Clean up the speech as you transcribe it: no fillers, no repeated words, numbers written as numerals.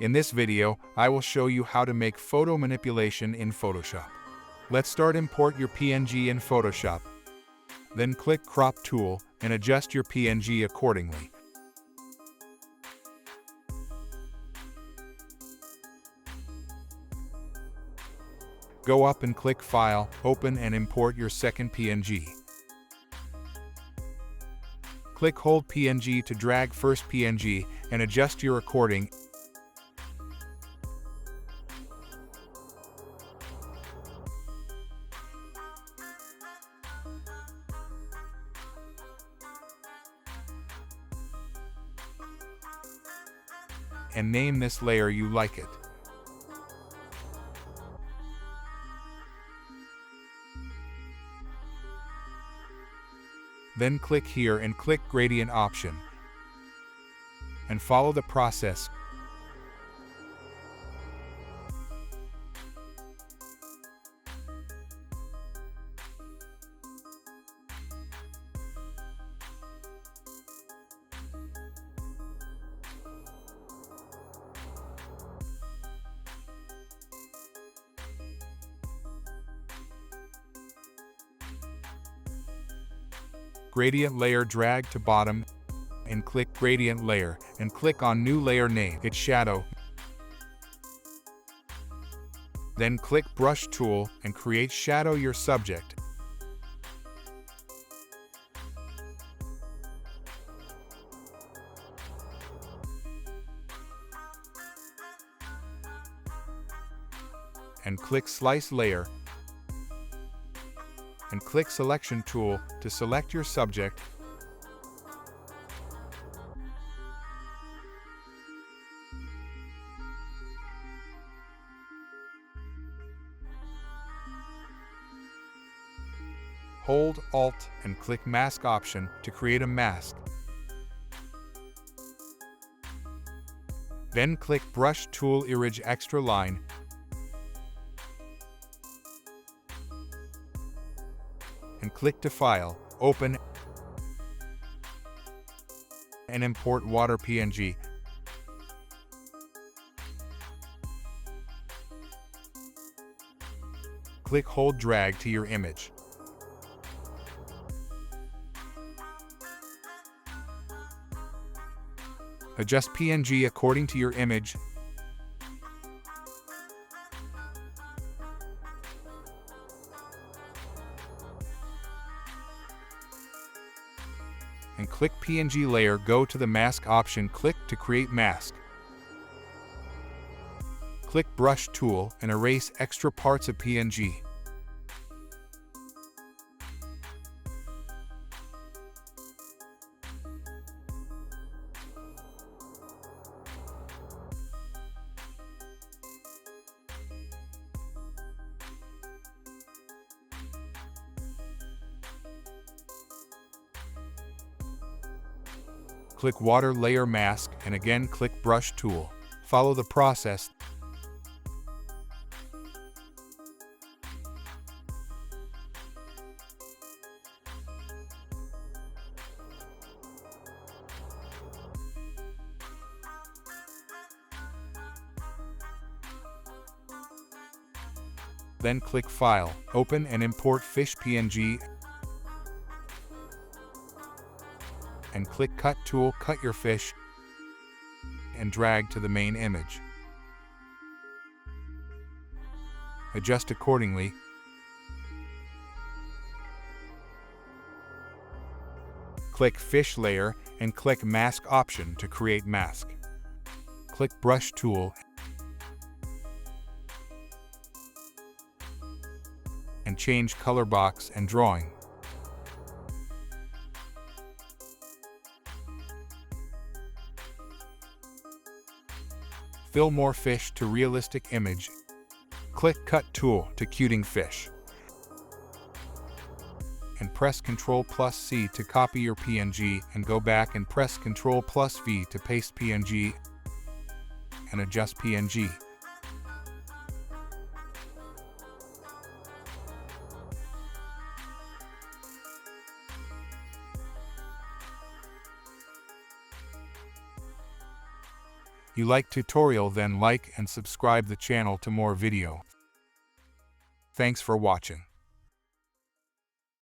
In this video, I will show you how to make photo manipulation in Photoshop. Let's start. Import your PNG in Photoshop. Then click Crop tool and adjust your PNG accordingly. Go up and click File, Open and import your second PNG. Click Hold PNG to drag first PNG and adjust your recording. And name this layer you like it. Then click here and click Gradient option. And follow the process. Gradient layer, drag to bottom and click Gradient layer and click on new layer, name it Shadow. Then click Brush tool and create shadow your subject. And click Slice layer. And click Selection tool to select your subject. Hold Alt and click Mask option to create a mask. Then click Brush tool, erase extra line. And click to File, Open, and import water PNG. Click Hold, drag to your image. Adjust PNG according to your image. And click PNG layer, go to the mask option, click to create mask. Click Brush tool and erase extra parts of PNG. Click Water layer, mask, and again click Brush tool. Follow the process. Then click File, Open and import Fish PNG. And click Cut tool, cut your fish and drag to the main image. Adjust accordingly. Click Fish layer and click Mask option to create mask. Click Brush tool and change color box and drawing. Fill more fish to realistic image. Click Cut tool to cuting fish. And press Ctrl+C to copy your PNG and go back and press Ctrl+V to paste PNG and adjust PNG. you like tutorial, then like and subscribe the channel to more video. Thanks for watching.